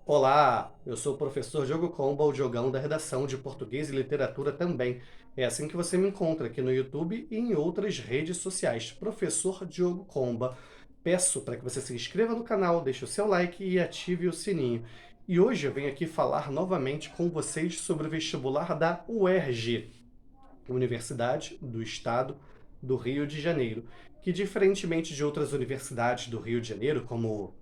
Olá, eu sou o professor Diogo Comba, o Diogão da redação de Português e Literatura também. É assim que você me encontra aqui no YouTube e em outras redes sociais. Professor Diogo Comba. Peço para que você se inscreva no canal, deixe o seu like e ative o sininho. E hoje eu venho aqui falar novamente com vocês sobre o vestibular da UERJ, Universidade do Estado do Rio de Janeiro, que diferentemente de outras universidades do Rio de Janeiro, como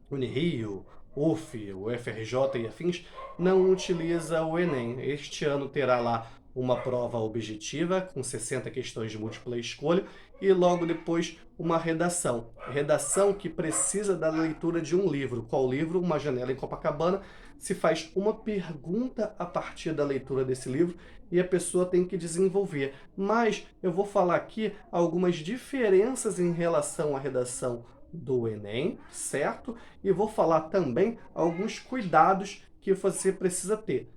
Unirio, UF, o FRJ e afins, não utiliza o Enem. Este ano terá lá uma prova objetiva com 60 questões de múltipla escolha e logo depois uma redação. Redação que precisa da leitura de um livro. Qual livro? Uma Janela em Copacabana. Se faz uma pergunta a partir da leitura desse livro e a pessoa tem que desenvolver. Mas eu vou falar aqui algumas diferenças em relação à redação do Enem, certo? E vou falar também alguns cuidados que você precisa ter.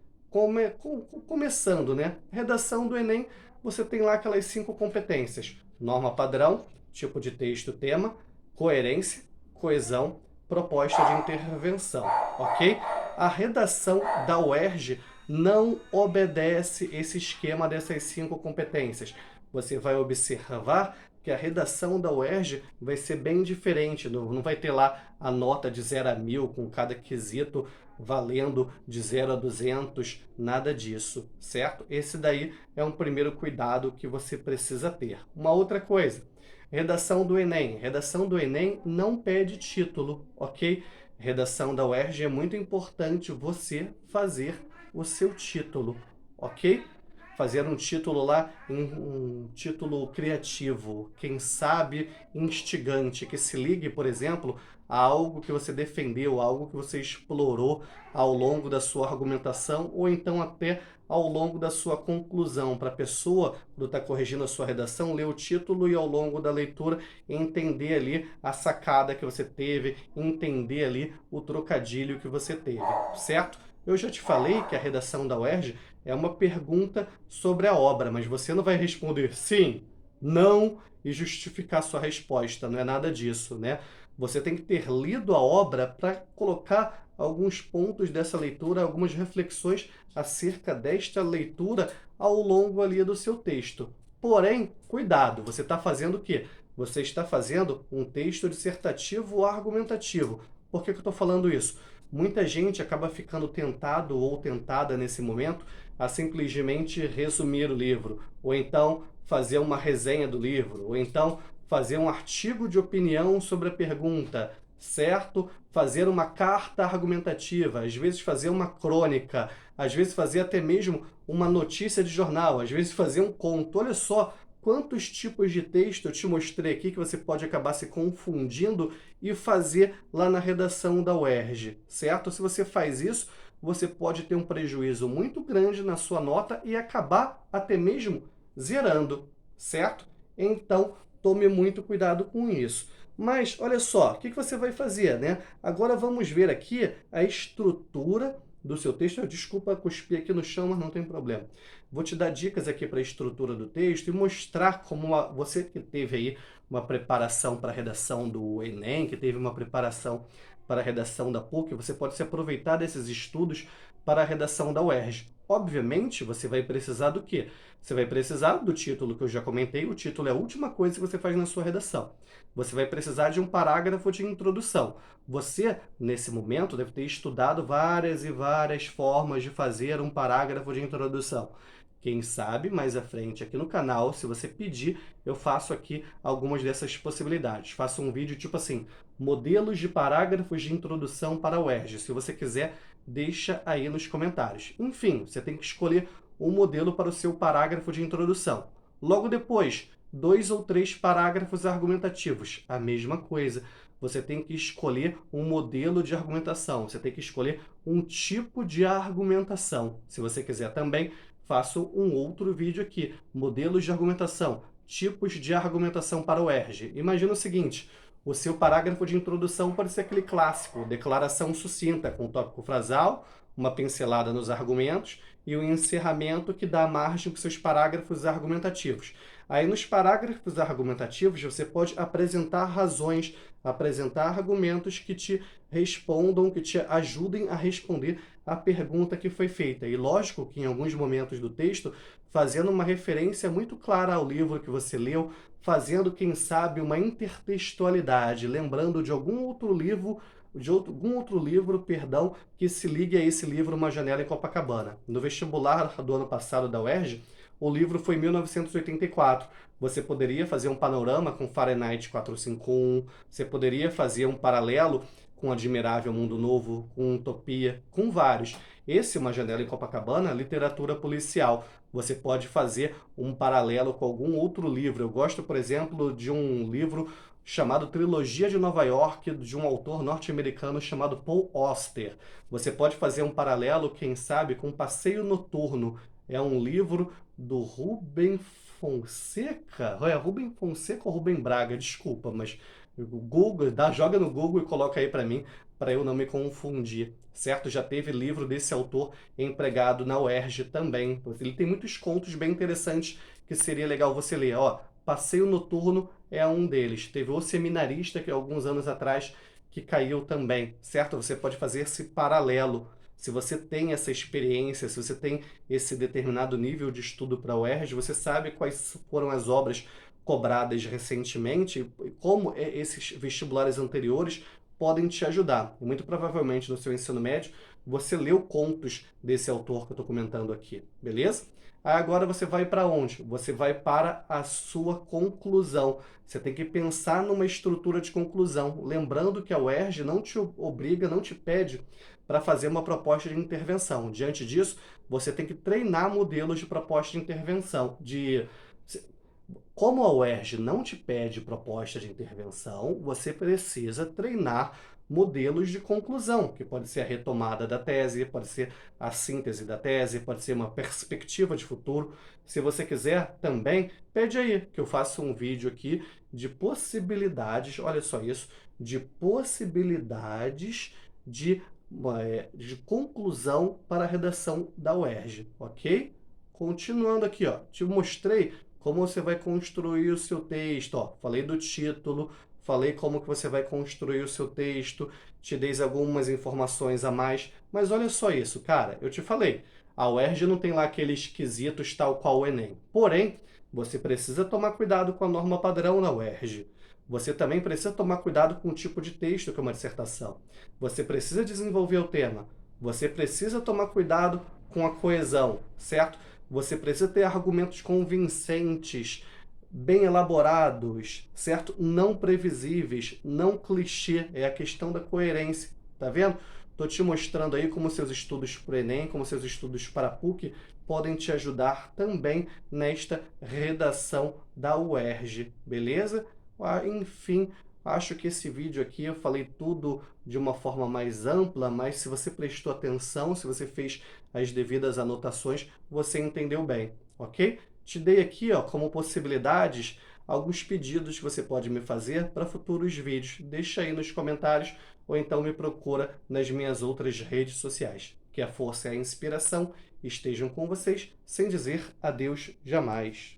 Começando, né? Redação do Enem, você tem lá aquelas 5 competências: norma padrão, tipo de texto, tema, coerência, coesão, proposta de intervenção, ok? A redação da UERJ não obedece esse esquema dessas 5 competências. Você vai observar que a redação da UERJ vai ser bem diferente, não vai ter lá a nota de 0 a 1000 com cada quesito valendo de 0 a 200, nada disso, certo? Esse daí é um primeiro cuidado que você precisa ter. Uma outra coisa, redação do Enem. Redação do Enem não pede título, ok? Redação da UERJ é muito importante você fazer o seu título, ok? Fazer um título lá, um título criativo, quem sabe instigante, que se ligue, por exemplo, a algo que você defendeu, algo que você explorou ao longo da sua argumentação ou então até ao longo da sua conclusão, para a pessoa, quando está corrigindo a sua redação, ler o título e ao longo da leitura entender ali a sacada que você teve, entender ali o trocadilho que você teve, certo? Eu já te falei que a redação da UERJ é uma pergunta sobre a obra, mas você não vai responder sim, não e justificar sua resposta, não é nada disso, né? Você tem que ter lido a obra para colocar alguns pontos dessa leitura, algumas reflexões acerca desta leitura ao longo ali do seu texto. Porém, cuidado, você está fazendo o quê? Você está fazendo um texto dissertativo argumentativo. Por que eu estou falando isso? Muita gente acaba ficando tentado ou tentada nesse momento a simplesmente resumir o livro, ou então fazer uma resenha do livro, ou então fazer um artigo de opinião sobre a pergunta, certo? Fazer uma carta argumentativa, às vezes fazer uma crônica, às vezes fazer até mesmo uma notícia de jornal, às vezes fazer um conto. Olha só quantos tipos de texto eu te mostrei aqui que você pode acabar se confundindo e fazer lá na redação da UERJ, certo? Se você faz isso, você pode ter um prejuízo muito grande na sua nota e acabar até mesmo zerando, certo? Então, tome muito cuidado com isso. Mas, olha só, o que você vai fazer, né? Agora vamos ver aqui a estrutura do seu texto. Desculpa cuspir aqui no chão, mas não tem problema. Vou te dar dicas aqui para a estrutura do texto e mostrar como você que teve aí uma preparação para a redação do Enem, que teve uma preparação para a redação da PUC, você pode se aproveitar desses estudos para a redação da UERJ. Obviamente, você vai precisar do quê? Você vai precisar do título que eu já comentei. O título é a última coisa que você faz na sua redação. Você vai precisar de um parágrafo de introdução. Você, nesse momento, deve ter estudado várias e várias formas de fazer um parágrafo de introdução. Quem sabe, mais à frente aqui no canal, se você pedir, eu faço aqui algumas dessas possibilidades. Faço um vídeo tipo assim, modelos de parágrafos de introdução para o UERJ. Se você quiser, deixa aí nos comentários. Enfim, você tem que escolher um modelo para o seu parágrafo de introdução. Logo depois, 2 ou 3 parágrafos argumentativos. A mesma coisa. Você tem que escolher um modelo de argumentação. Você tem que escolher um tipo de argumentação. Se você quiser também, faço um outro vídeo aqui. Modelos de argumentação. Tipos de argumentação para o ERJ. Imagina o seguinte, o seu parágrafo de introdução pode ser aquele clássico, declaração sucinta, com tópico frasal, uma pincelada nos argumentos e o encerramento que dá margem para os seus parágrafos argumentativos. Aí nos parágrafos argumentativos você pode apresentar razões, apresentar argumentos que te respondam, que te ajudem a responder a pergunta que foi feita. E lógico que em alguns momentos do texto, fazendo uma referência muito clara ao livro que você leu, fazendo, quem sabe, uma intertextualidade, lembrando de algum outro livro, algum outro livro, perdão, que se ligue a esse livro Uma Janela em Copacabana. No vestibular do ano passado da UERJ, o livro foi 1984. Você poderia fazer um panorama com Fahrenheit 451, você poderia fazer um paralelo com Admirável Mundo Novo, com Utopia, com vários. Esse Uma Janela em Copacabana, literatura policial. Você pode fazer um paralelo com algum outro livro. Eu gosto, por exemplo, de um livro chamado Trilogia de Nova York, de um autor norte-americano chamado Paul Auster. Você pode fazer um paralelo, quem sabe, com Passeio Noturno. É um livro do Rubem Fonseca? É Rubem Fonseca ou Rubem Braga? Desculpa, mas o Google, joga no Google e coloca aí para eu não me confundir, certo? Já teve livro desse autor empregado na UERJ também. Ele tem muitos contos bem interessantes que seria legal você ler. Ó, Passeio Noturno é um deles. Teve O Seminarista, que alguns anos atrás que caiu também, certo? Você pode fazer esse paralelo. Se você tem essa experiência, se você tem esse determinado nível de estudo para a UERJ, você sabe quais foram as obras cobradas recentemente e como esses vestibulares anteriores podem te ajudar. E muito provavelmente no seu ensino médio você leu contos desse autor que eu estou comentando aqui, beleza? Aí agora você vai para onde? Você vai para a sua conclusão. Você tem que pensar numa estrutura de conclusão. Lembrando que a UERJ não te obriga, não te pede para fazer uma proposta de intervenção. Diante disso, você tem que treinar modelos de proposta de intervenção. Como a UERJ não te pede proposta de intervenção, você precisa treinar modelos de conclusão, que pode ser a retomada da tese, pode ser a síntese da tese, pode ser uma perspectiva de futuro. Se você quiser também, pede aí que eu faça um vídeo aqui de possibilidades, olha só isso, de possibilidades de conclusão para a redação da UERJ, ok? Continuando aqui, ó, te mostrei como você vai construir o seu texto. Ó, falei do título, falei como que você vai construir o seu texto, te dei algumas informações a mais, mas olha só isso, cara, eu te falei, a UERJ não tem lá aqueles quesitos tal qual o Enem. Porém, você precisa tomar cuidado com a norma padrão na UERJ. Você também precisa tomar cuidado com o tipo de texto que é uma dissertação. Você precisa desenvolver o tema. Você precisa tomar cuidado com a coesão, certo? Você precisa ter argumentos convincentes, bem elaborados, certo? Não previsíveis, não clichê, é a questão da coerência, tá vendo? Estou te mostrando aí como seus estudos para o Enem, como seus estudos para a PUC podem te ajudar também nesta redação da UERJ, beleza? Enfim, acho que esse vídeo aqui eu falei tudo de uma forma mais ampla, mas se você prestou atenção, se você fez as devidas anotações, você entendeu bem, ok? Te dei aqui, ó, como possibilidades alguns pedidos que você pode me fazer para futuros vídeos. Deixa aí nos comentários ou então me procura nas minhas outras redes sociais. Que a força e a inspiração estejam com vocês, sem dizer adeus jamais.